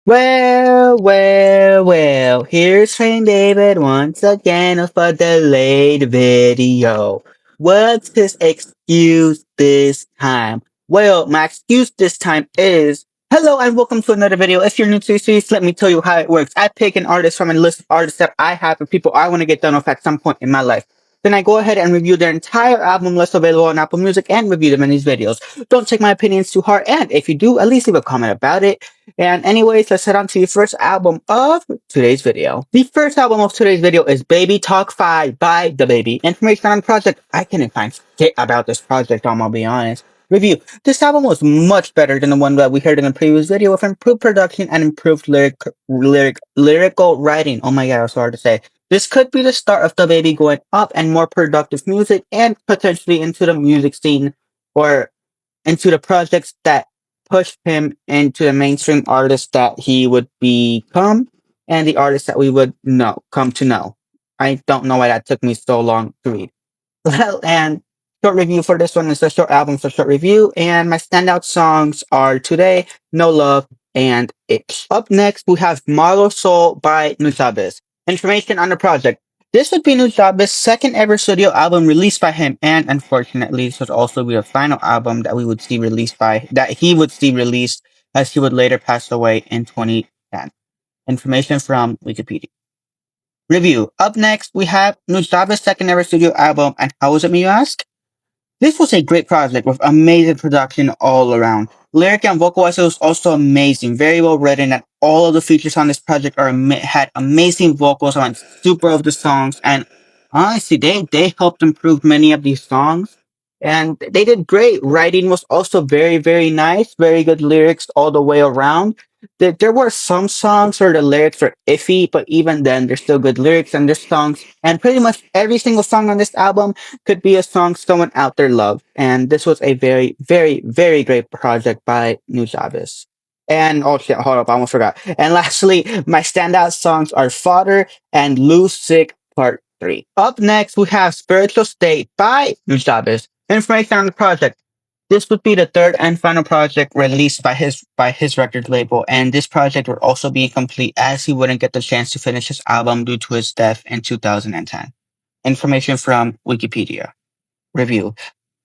Well, here's Train David once again with a delayed video. What's his excuse this time? Well, my excuse this time is, hello and welcome to another video. If you're new to the series, let me tell you how it works. I pick an artist from a list of artists that I have and people I want to get done with at some point in my life. Then I go ahead and review their entire album list available on Apple Music and review them in these videos. Don't take my opinions too hard, and if you do, at least leave a comment about it. And anyways, let's head on to the first album of today's video. The first album of today's video is Baby Talk 5 by DaBaby. Information on the project, I couldn't find shit about this project, I'll be honest. Review. This album was much better than the one that we heard in the previous video with improved production and improved lyrical writing. Oh my god, it's hard to say. This could be the start of DaBaby going up and more productive music and potentially into the music scene or into the projects that pushed him into the mainstream artist that he would become and the artist that we would come to know. I don't know why that took me so long to read. Well, and short review for this one is a short album, for short review, and my standout songs are Today, No Love, and Itch. Up next, we have Marlo Soul by Nujabes. Information on the project. This would be Nujabes' second ever studio album released by him, and unfortunately, this would also be the final album that he would see released as he would later pass away in 2010. Information from Wikipedia. Review. Up next, we have Nujabes' second ever studio album, and how was it, may you ask? This was a great project with amazing production all around. Lyric and vocal-wise, it was also amazing, very well written, and all of the features on this project had amazing vocals on super of the songs, and honestly, they helped improve many of these songs, and they did great. Writing was also very nice, very good lyrics all the way around. There were some songs where the lyrics were iffy, but even then, there's still good lyrics in there's songs, and pretty much every single song on this album could be a song someone out there loved. And this was a very great project by Nujabes. And oh shit, hold up, I almost forgot. And lastly, my standout songs are Fodder and Lose Sick Part 3. Up next, we have Spiritual State by Nujabes. Information on the project. This would be the third and final project released by his record label, and this project would also be incomplete as he wouldn't get the chance to finish his album due to his death in 2010. Information from Wikipedia. Review.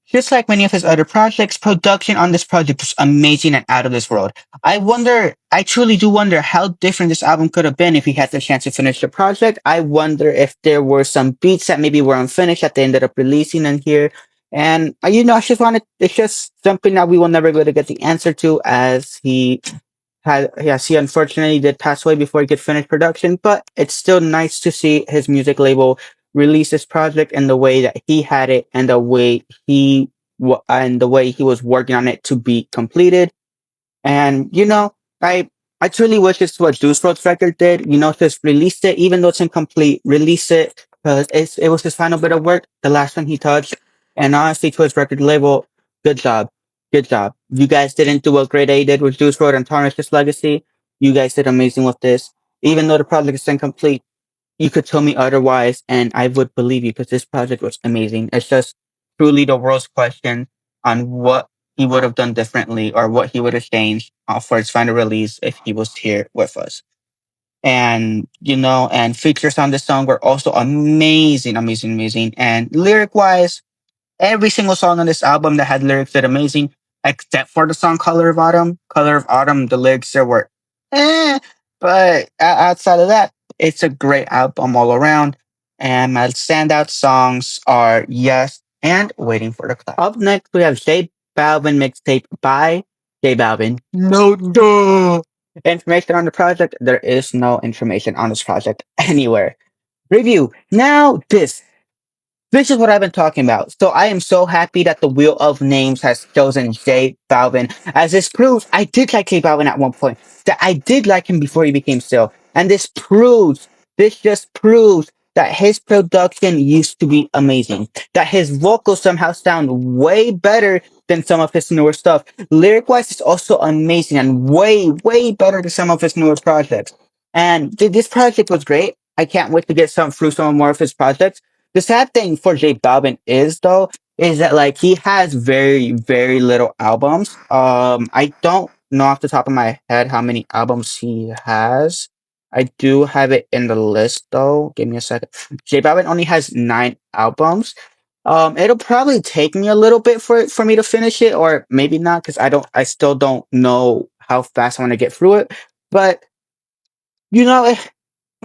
Just like many of his other projects, production on this project was amazing and out of this world. I truly do wonder how different this album could have been if he had the chance to finish the project. I wonder if there were some beats that maybe were unfinished that they ended up releasing in here. And, it's just something that we will never be able to get the answer to as he unfortunately did pass away before he could finish production, but it's still nice to see his music label release this project in the way that he had it and the way he was working on it to be completed. And I truly wish this is what Juice WRLD's record did. Just release it, even though it's incomplete. Release it because it was his final bit of work, the last one he touched. And honestly, to his record label, good job, good job. You guys didn't do what Grade A did with Juice WRLD and tarnish his legacy. You guys did amazing with this. Even though the project is incomplete, you could tell me otherwise, and I would believe you because this project was amazing. It's just truly the world's question on what he would have done differently or what he would have changed for his final release if he was here with us. And and features on this song were also amazing. And lyric wise, every single song on this album that had lyrics did amazing, except for the song Color of Autumn. Color of Autumn, the lyrics there were but outside of that, it's a great album all around. And my standout songs are Yes and Waiting for the Cloud. Up next, we have J Balvin mixtape by J Balvin. No, duh. Information on the project. There is no information on this project anywhere. Review. Now this is what I've been talking about. So I am so happy that the Wheel of Names has chosen J Balvin. As this proves, I did like J Balvin at one point. That I did like him before he became still. And this just proves that his production used to be amazing. That his vocals somehow sound way better than some of his newer stuff. Lyric wise, it's also amazing and way better than some of his newer projects. And this project was great. I can't wait to get through some more of his projects. The sad thing for J Balvin is though, is that like he has very little albums. I don't know off the top of my head how many albums he has. I do have it in the list though. Give me a second. J Balvin only has 9 albums. It'll probably take me a little bit for me to finish it, or maybe not, because I still don't know how fast I want to get through it. But you know,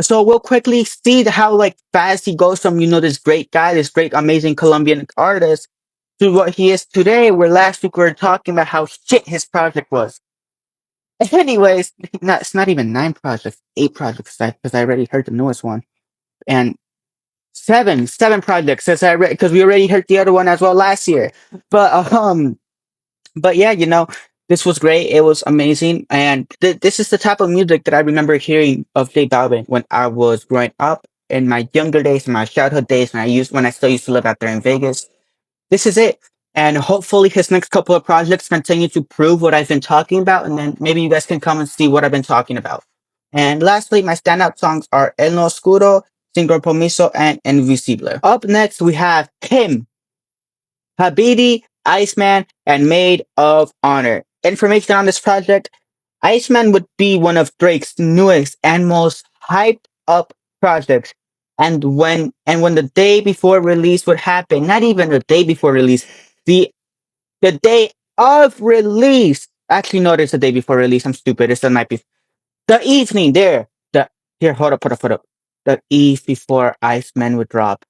so we'll quickly see how like fast he goes from this great guy, this great amazing Colombian artist, to what he is today. Where last week we were talking about how shit his project was. Anyways, it's not even 9 projects, 8 projects, because I already heard the newest one, and seven projects, as I read, because we already heard the other one as well last year. But but yeah, this was great. It was amazing, and this is the type of music that I remember hearing of J Balvin when I was growing up in my younger days, in my childhood days, when I still used to live out there in Vegas. This is it. And hopefully his next couple of projects continue to prove what I've been talking about, and then maybe you guys can come and see what I've been talking about. And lastly, my standout songs are El No Oscuro, Sin Compromiso, and Invisible. Up next, we have H.I.M, Habidi, Iceman, and Maid of Honor. Information on this project: Iceman would be one of Drake's newest and most hyped up projects. And when the day before release would happen, not even the day before release, the the day of release. Actually, no, it's the day before release. I'm stupid. It's the night before. The evening there. Hold up, hold up. The eve before Iceman would drop.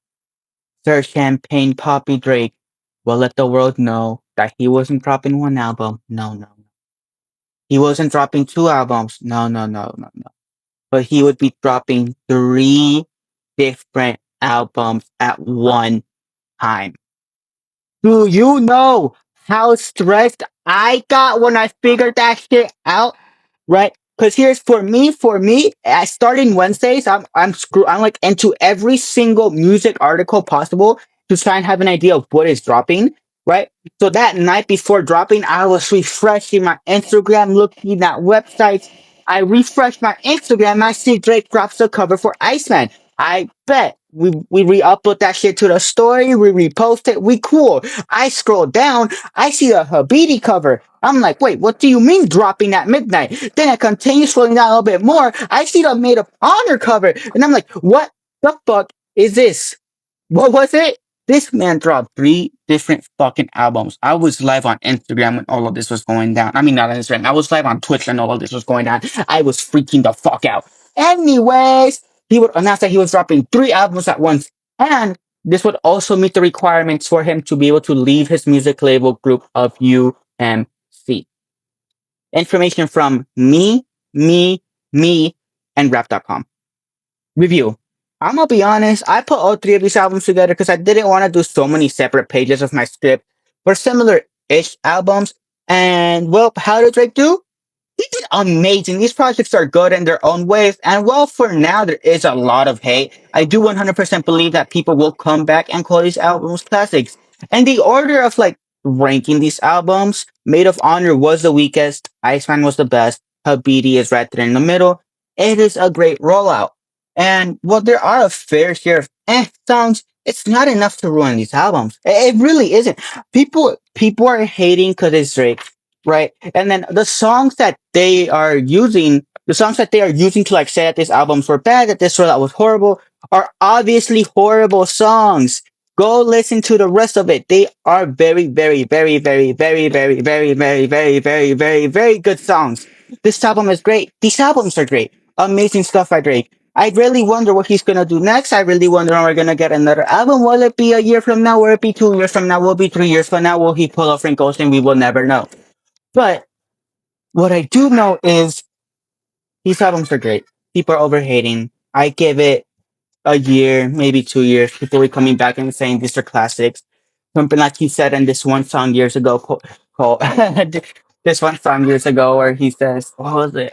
Sir Champagne Poppy Drake will let the world know that he wasn't dropping one album. No, no, no. He wasn't dropping 2 albums. No, no, no, no, no. But he would be dropping 3 different albums at one time. Do you know how stressed I got when I figured that shit out? Right? Because here's for me, starting Wednesdays, I'm like into every single music article possible to try and have an idea of what is dropping. Right? So that night before dropping, I was refreshing my Instagram, looking at websites. I refreshed my Instagram. I see Drake drops the cover for Iceman. I bet we re-upload that shit to the story. We repost it. We cool. I scroll down. I see the Habidi cover. I'm like, wait, what do you mean dropping at midnight? Then I continue scrolling down a little bit more. I see the Maid of Honor cover, and I'm like, what the fuck is this? What was it? This man dropped 3 different fucking albums. I was live on Instagram when all of this was going down. I mean, not on Instagram. I was live on Twitch when all of this was going down. I was freaking the fuck out. Anyways, he would announce that he was dropping 3 albums at once. And this would also meet the requirements for him to be able to leave his music label group of UMC. Information from me, and rap.com. Review. I'm gonna be honest, I put all 3 of these albums together because I didn't want to do so many separate pages of my script for similar-ish albums. And well, how did Drake do? He did amazing. These projects are good in their own ways. And well, for now, there is a lot of hate. I do 100% believe that people will come back and call these albums classics. And the order of like ranking these albums, Maid of Honor was the weakest, Iceman was the best, Habidi is right there in the middle. It is a great rollout. And while there are a fair share of songs, it's not enough to ruin these albums. It really isn't. People are hating because it's Drake, right? And then the songs that they are using to like say that these albums were bad, that this rollout was horrible, are obviously horrible songs. Go listen to the rest of it. They are very, very, very, very, very, very, very, very, very, very, very, very good songs. This album is great. These albums are great. Amazing stuff by Drake. I really wonder what he's gonna do next. I really wonder when we're gonna get another album. Will it be a year from now? Will it be 2 years from now? Will it be 3 years from now? Will he pull off Frank Ocean? We will never know. But what I do know is these albums are great. People are overhating. I give it a year, maybe 2 years. People are coming back and saying these are classics. Something like he said in this one song years ago, this one song years ago, where he says, "What was it?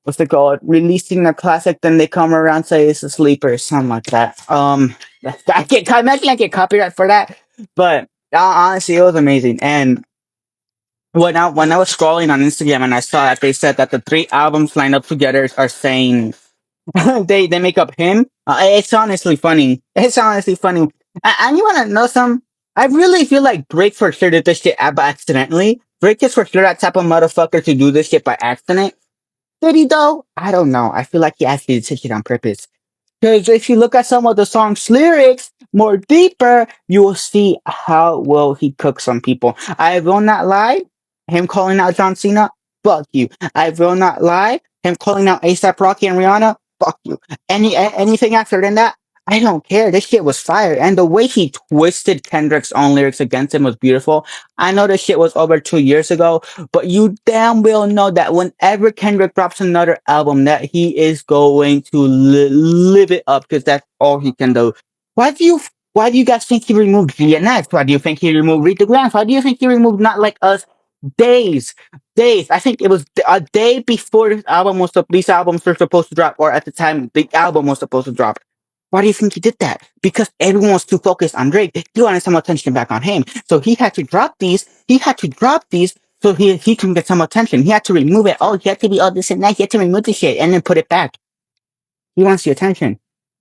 What's it called? Releasing a classic, then they come around say it's a sleeper, something like that." Imagine I get copyright for that. But honestly, it was amazing. And when I was scrolling on Instagram and I saw that they said that the 3 albums lined up together are saying they make up him. It's honestly funny. It's honestly funny. And you want to know some? I really feel like Drake for sure did this shit accidentally. Drake is for sure that type of motherfucker to do this shit by accident. Did he though? I don't know. I feel like he actually did shit on purpose. Because if you look at some of the song's lyrics more deeper, you will see how well he cooks some people. I will not lie. Him calling out John Cena, fuck you. I will not lie. Him calling out ASAP Rocky and Rihanna, fuck you. Anything after than that, I don't care. This shit was fire. And the way he twisted Kendrick's own lyrics against him was beautiful. I know this shit was over 2 years ago, but you damn well know that whenever Kendrick drops another album, that he is going to live it up because that's all he can do. Why do you Why do you guys think he removed GNX? Why do you think he removed Read the Grams? Why do you think he removed Not Like Us? Days, days. I think it was a day before these albums were supposed to drop, or at the time the album was supposed to drop. Why do you think he did that? Because everyone was too focused on Drake. He wanted some attention back on him. So he had to drop these. He had to drop these so he can get some attention. He had to remove it. Oh, he had to be all this and that. He had to remove the shit and then put it back. He wants the attention.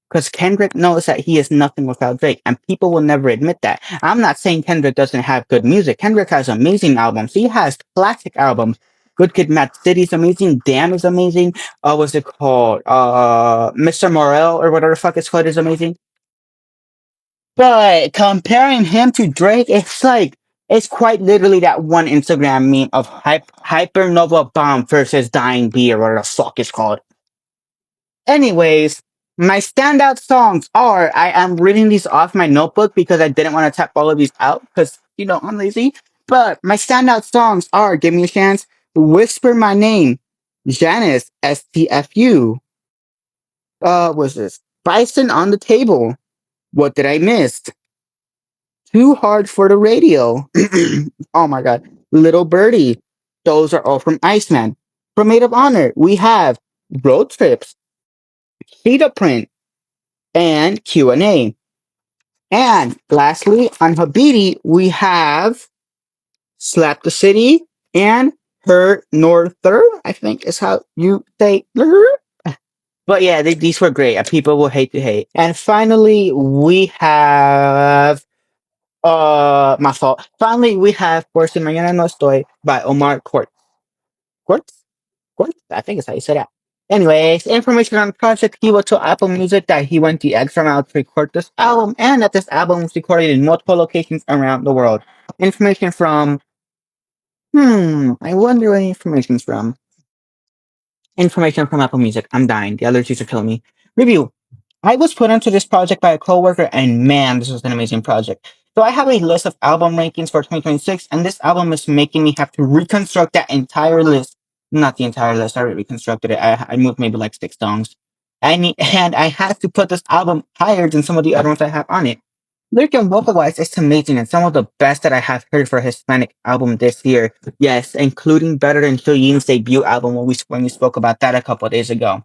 Because Kendrick knows that he is nothing without Drake, and people will never admit that. I'm not saying Kendrick doesn't have good music. Kendrick has amazing albums. He has classic albums. Good Kid, Mad City is amazing. Damn is amazing. What's it called? Mr. Morel or whatever the fuck it's called is amazing. But comparing him to Drake, it's quite literally that one Instagram meme of Hypernova Bomb versus Dying Bee or whatever the fuck it's called. Anyways, my standout songs are, I am reading these off my notebook because I didn't want to tap all of these out because, I'm lazy. But my standout songs are Give Me a Chance, Whisper My Name, Janice, STFU, what's this? Bison on the Table, What Did I Miss? Too Hard for the Radio. Oh my god. Little Birdie. Those are all from Iceman. From Maid of Honor, we have Road Trips, Cheetah Print, and Q&A. And lastly, on Habiti, we have Slap the City and Her Norther, I think is how you say. But yeah, these were great. People will hate to hate. And finally, we have my fault. Finally, we have Por Si Mañana No Estoy by Omar Courtz. Courtz? Courtz? I think it's how you say that. Anyways, information on the project, he went to Apple Music that he went the extra mile to record this album and that this album was recorded in multiple locations around the world. Information from, I wonder where the information's from. Information from Apple Music. I'm dying. The allergies are killing me. Review. I was put onto this project by a coworker, and man, this was an amazing project. So I have a list of album rankings for 2026, and this album is making me have to reconstruct that entire list. Not the entire list. I already reconstructed it. I moved maybe like 6 songs. And I had to put this album higher than some of the other ones I have on it. Lyric and vocal wise, it's amazing and some of the best that I have heard for a Hispanic album this year. Yes, including better than Yin's debut album when we spoke about that a couple of days ago.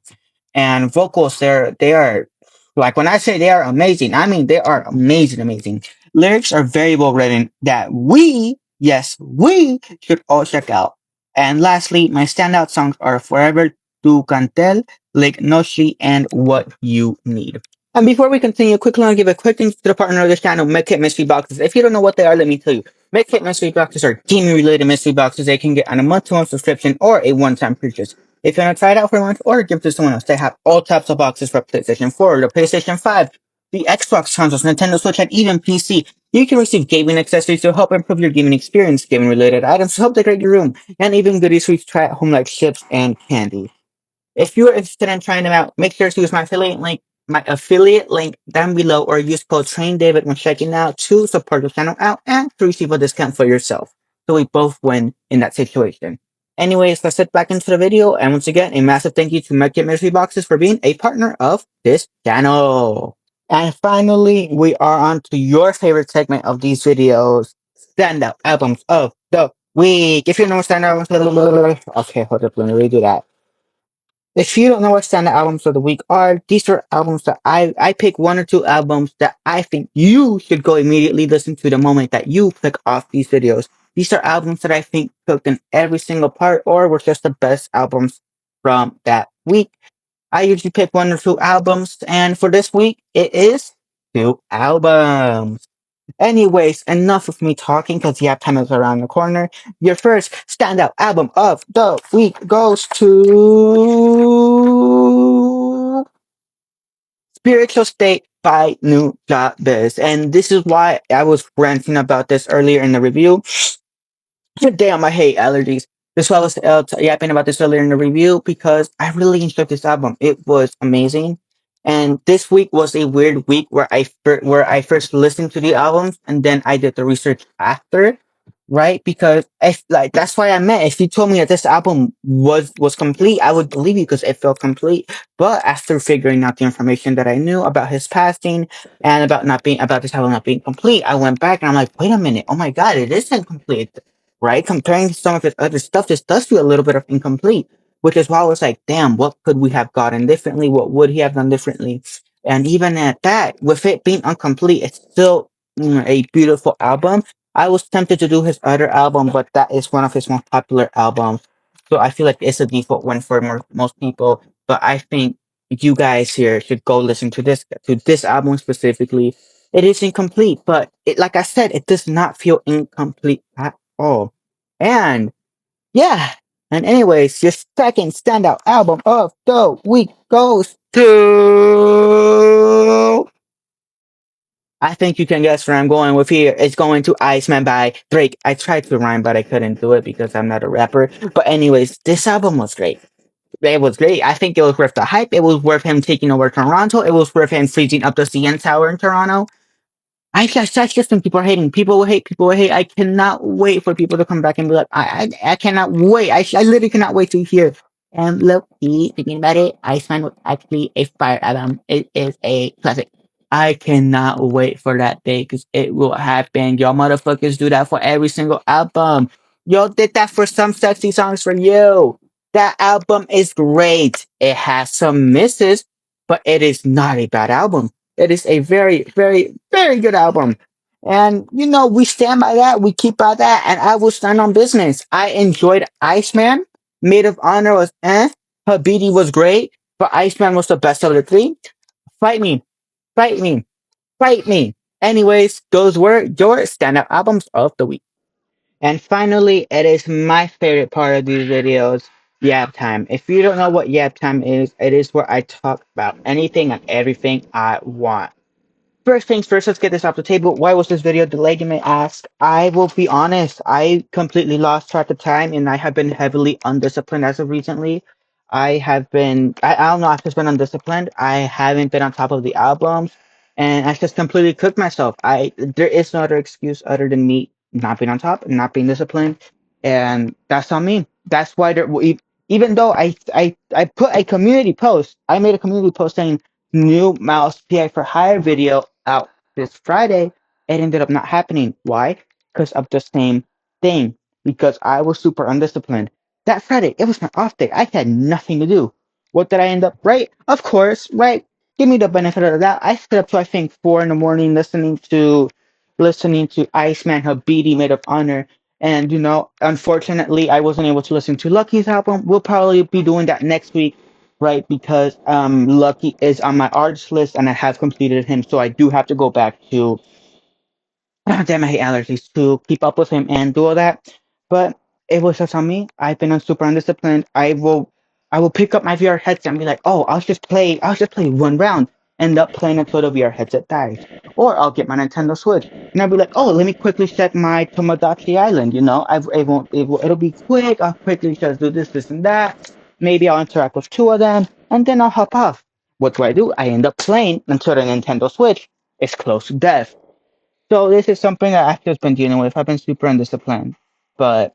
And vocals, they are like when I say they are amazing, I mean they are amazing, amazing. Lyrics are very well written that we should all check out. And lastly, my standout songs are Forever Tu Cantel, Lake Noshi, and What You Need. And before we continue, quickly want to give a quick thanks to the partner of this channel, MedKit Mystery Boxes. If you don't know what they are, let me tell you. MedKit Mystery Boxes are gaming-related mystery boxes they can get on a month-to-month subscription or a one-time purchase. If you want to try it out for a month or give it to someone else, they have all types of boxes for PlayStation 4, the PlayStation 5, the Xbox consoles, Nintendo Switch, and even PC. You can receive gaming accessories to help improve your gaming experience, gaming-related items to help decorate your room, and even goodies for you to try at home like chips and candy. If you're interested in trying them out, make sure to use my affiliate link down below, or use code TrainDavid when checking out to support the channel out and to receive a discount for yourself. So we both win in that situation. Anyways, let's get back into the video. And once again, a massive thank you to Medkit Mystery Boxes for being a partner of this channel. And finally, we are on to your favorite segment of these videos, standout albums of the week. If you know standout albums, okay, hold up, let me redo that. If you don't know what standout albums of the week are, these are albums that I pick one or two albums that I think you should go immediately listen to the moment that you click off these videos. These are albums that I think cooked in every single part or were just the best albums from that week. I usually pick one or two albums, and for this week, it is two albums. Anyways, enough of me talking because Yap time is around the corner. Your first standout album of the week goes to Spiritual State by Nujabes. And this is why I was ranting about this earlier in the review. Damn, I hate allergies. This why I was yapping about this earlier in the review because I really enjoyed this album. It was amazing, and this week was a weird week where where I first listened to the albums and then I did the research after, right? Because if like that's why I meant if you told me that this album was complete, I would believe you because it felt complete. But after figuring out the information that I knew about his passing and about not being about this album not being complete, I went back and I'm like, wait a minute, oh my god, it isn't complete, right? Comparing to some of his other stuff, this does feel a little bit of incomplete, which is why I was like, damn, what could we have gotten differently? What would he have done differently? And even at that, with it being incomplete, it's still a beautiful album. I was tempted to do his other album, but that is one of his most popular albums. So I feel like it's a default one for most people. But I think you guys here should go listen to this album specifically. It is incomplete, but like I said, it does not feel incomplete at all. And yeah. And anyways, your second standout album of the week goes to. I think you can guess where I'm going with here. It's going to Iceman by Drake. I tried to rhyme, but I couldn't do it because I'm not a rapper. But anyways, this album was great. It was great. I think it was worth the hype. It was worth him taking over Toronto. It was worth him freezing up the CN Tower in Toronto. That's just when people are hating. People will hate. People will hate. I cannot wait for people to come back and be like, I cannot wait. I literally cannot wait to hear. And look, thinking about it, Iceman was actually a fire album. It is a classic. I cannot wait for that day because it will happen. Y'all motherfuckers do that for every single album. Y'all did that for some sexy songs for you. That album is great. It has some misses, but it is not a bad album. It is a very, very, very good album. And, we stand by that. We keep by that. And I will stand on business. I enjoyed Iceman. Maid of Honor was Habiti was great. But Iceman was the best of the three. Fight me. Fight me. Fight me. Anyways, those were your standout albums of the week. And finally, it is my favorite part of these videos, Yap Time. If you don't know what Yap Time is, it is where I talk about anything and everything I want. First things first, let's get this off the table. Why was this video delayed, you may ask? I will be honest, I completely lost track of time and I have been heavily undisciplined as of recently. I don't know, I've just been undisciplined. I haven't been on top of the albums and I just completely cooked myself. There is no other excuse other than me not being on top, not being disciplined, and that's on me. That's why even though I put a community post, I made a community post saying new mouse PI for hire video out this Friday. It ended up not happening. Why? Because of the same thing. Because I was super undisciplined. That Friday, it was my off day. I had nothing to do. What did I end up? Right? Of course, right? Give me the benefit of that. I stayed up to I think 4 in the morning listening to Iceman Habiti Made of Honor. And unfortunately, I wasn't able to listen to Lucky's album. We'll probably be doing that next week, right? Because Lucky is on my artist list and I have completed him, so I do have to go back to damn, I hate allergies to keep up with him and do all that. But it was just on me. I've been super undisciplined. I will pick up my VR headset and be like, oh, I'll just play one round. End up playing until the VR headset dies. Or I'll get my Nintendo Switch and I'll be like, oh, let me quickly check my Tomodachi Island. It'll be quick. I'll quickly just do this, and that. Maybe I'll interact with two of them and then I'll hop off. What do? I end up playing until the Nintendo Switch is close to death. So this is something that I've just been dealing with. I've been super undisciplined, but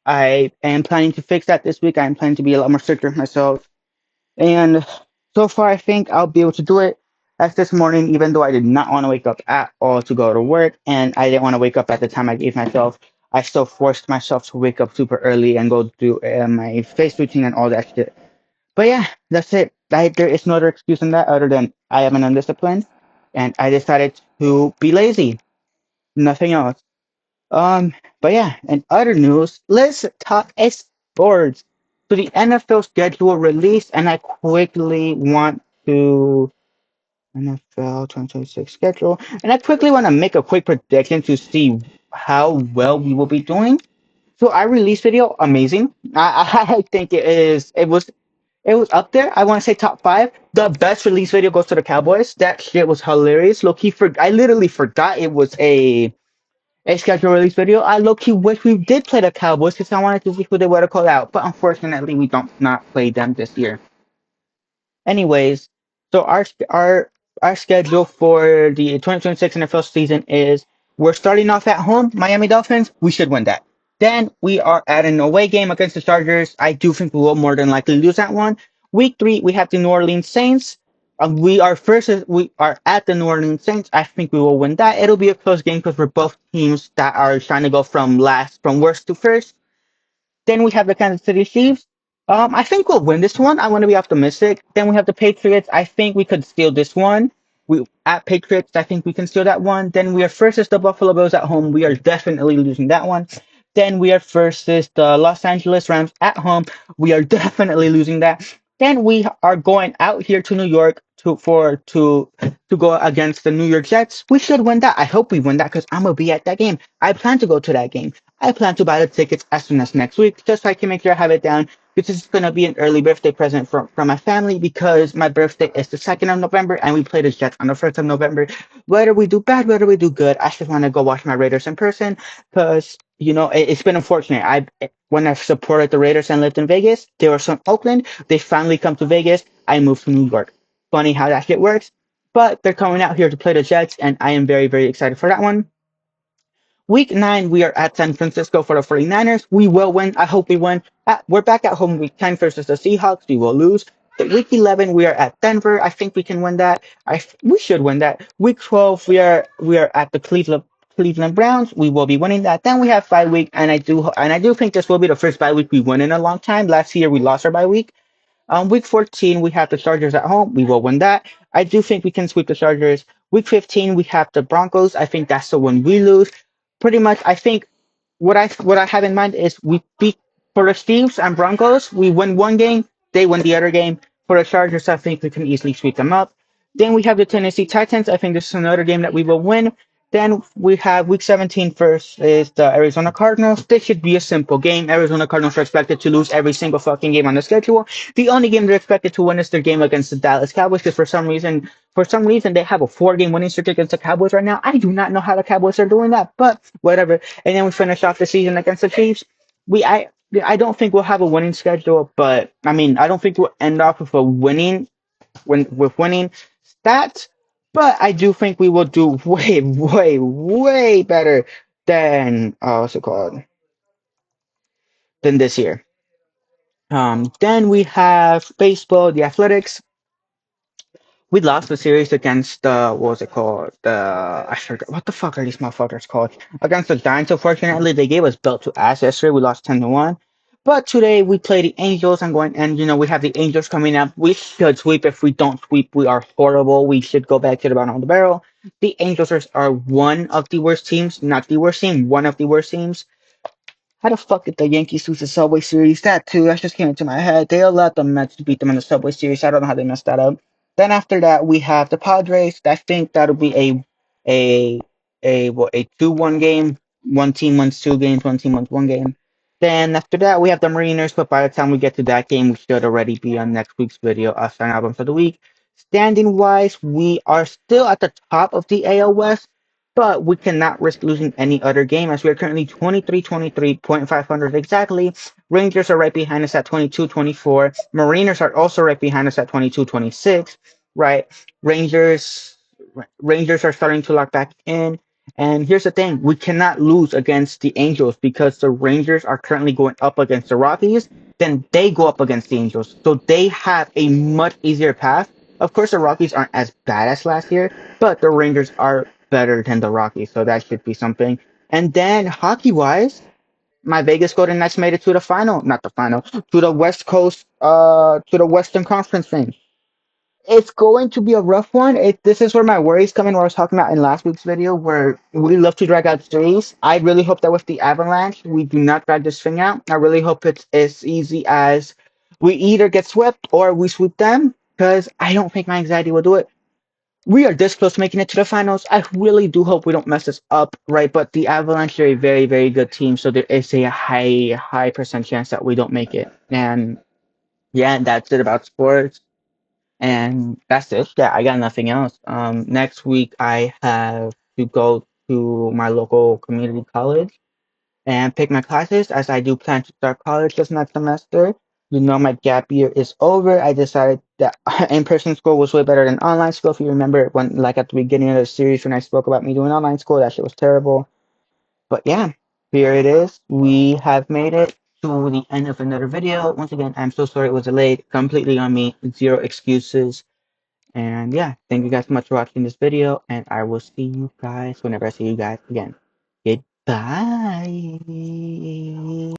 I am planning to fix that this week. I'm planning to be a lot more stricter with myself, and so far I think I'll be able to do it. As this morning, even though I did not want to wake up at all to go to work, and I didn't want to wake up at the time I gave myself, I still forced myself to wake up super early and go do my face routine and all that shit. But yeah, that's it. There is no other excuse in that other than I am an undisciplined, and I decided to be lazy. Nothing else. but yeah, in other news, let's talk sports. So the NFL schedule released, and I quickly want to NFL 2026 schedule. And I quickly want to make a quick prediction to see how well we will be doing. So our release video, amazing. I think it was up there. I want to say top five. The best release video goes to the Cowboys. That shit was hilarious. Low key, I literally forgot it was a scheduled release video. I low key wish we did play the Cowboys because I wanted to see who they were to call out. But unfortunately, we don't not play them this year. Anyways, so our schedule for the 2026 NFL season is we're starting off at home, Miami Dolphins. We should win that. Then we are at an away game against the Chargers. I do think we will more than likely lose that one. Week 3, we have the New Orleans Saints. We are at the New Orleans Saints. I think we will win that. It'll be a close game because we're both teams that are trying to go from worst to first. Then we have the Kansas City Chiefs. I think we'll win this one. I want to be optimistic. Then we have the Patriots. I think we could steal this one. We at Patriots. I think we can steal that one. Then we are versus the Buffalo Bills at home. We are definitely losing that one. Then we are versus the Los Angeles Rams at home. We are definitely losing that. Then we are going out here to New York to go against the New York Jets. We should win that. I hope we win that because I'm gonna be at that game. I plan to go to that game. I plan to buy the tickets as soon as next week, just so I can make sure I have it down. This is gonna be an early birthday present from my family because my birthday is the 2nd of November and we play the Jets on the 1st of November. Whether we do bad, whether we do good, I just want to go watch my Raiders in person because it's been unfortunate. When I supported the Raiders and lived in Vegas, they were from Oakland. They finally come to Vegas. I moved to New York. Funny how that shit works, but they're coming out here to play the Jets, and I am very very excited for that one. Week 9, we are at San Francisco for the 49ers. We will win. I hope we win. We're back at home week 10 versus the Seahawks. We will lose. Week 11, we are at Denver. I think we can win that. We should win that. Week 12, we are at the Cleveland Browns. We will be winning that. Then we have bye week, and I do think this will be the first bye week we win in a long time. Last year we lost our bye week. Week 14, we have the Chargers at home. We will win that. I do think we can sweep the Chargers. Week 15, we have the Broncos. I think that's the one we lose. Pretty much, I think what I have in mind is we beat for the Chiefs and Broncos. We win one game, they win the other game. For the Chargers, I think we can easily sweep them up. Then we have the Tennessee Titans. I think this is another game that we will win. Then we have Week 17 first is the Arizona Cardinals. This should be a simple game. Arizona Cardinals are expected to lose every single fucking game on the schedule. The only game they're expected to win is their game against the Dallas Cowboys because for some reason they have a 4-game winning streak against the Cowboys right now. I do not know how the Cowboys are doing that, but whatever. And then we finish off the season against the Chiefs. We I don't think we'll have a winning schedule, but I mean I don't think we'll end off with a winning stats, but I do think we will do way, way, way better than what's it called than this year. Then we have baseball, the Athletics. We lost the series against the what was it called? I forgot what the fuck are these motherfuckers called? Against the Giants. Unfortunately, they gave us belt to ass yesterday. We lost 10-1. But today we play the Angels. And we have the Angels coming up. We should sweep. If we don't sweep, we are horrible. We should go back to the bottom of the barrel. The Angels are one of the worst teams, not the worst team, one of the worst teams. How the fuck did the Yankees lose the Subway Series? That too, that just came into my head. They allowed the Mets to beat them in the Subway Series. I don't know how they messed that up. Then after that, we have the Padres. I think that'll be a a 2-1 game. One team wins 2 games. One team wins 1 game. Then after that, we have the Mariners. But by the time we get to that game, we should already be on next week's video. Our sign album for the week. Standing wise, we are still at the top of the AL West, but we cannot risk losing any other game as we are currently 23.500 exactly. Rangers are right behind us at 22-24. Mariners are also right behind us at 22-26. Right? Rangers Rangers are starting to lock back in. And here's the thing, we cannot lose against the Angels because the Rangers are currently going up against the Rockies. Then they go up against the Angels. So they have a much easier path. Of course, the Rockies aren't as bad as last year, but the Rangers are better than the Rockies, so that should be something. And then hockey wise, my Vegas Golden Knights made it to the final, not the final, to the West Coast, to the Western Conference thing. It's going to be a rough one. This is where my worries come in. What I was talking about in last week's video, where we love to drag out series. I really hope that with the Avalanche, we do not drag this thing out. I really hope it's as easy as we either get swept or we sweep them, because I don't think my anxiety will do it. we are this close to making it to the finals. I really do hope we don't mess this up, right? But the Avalanche are a very, very good team, so there is a high percent chance that we don't make it. And yeah, that's it about sports. And that's it. Yeah, I got nothing else. Next week I have to go to my local community college and pick my classes as I do plan to start college this next semester. You know, my gap year is over. I decided that in-person school was way better than online school. If you remember when, like at the beginning of the series, when I spoke about me doing online school, that shit was terrible. But yeah, here it is. We have made it to the end of another video. Once again, I'm so sorry it was delayed. Completely on me. Zero excuses. And yeah, thank you guys so much for watching this video, and I will see you guys whenever I see you guys again. Goodbye.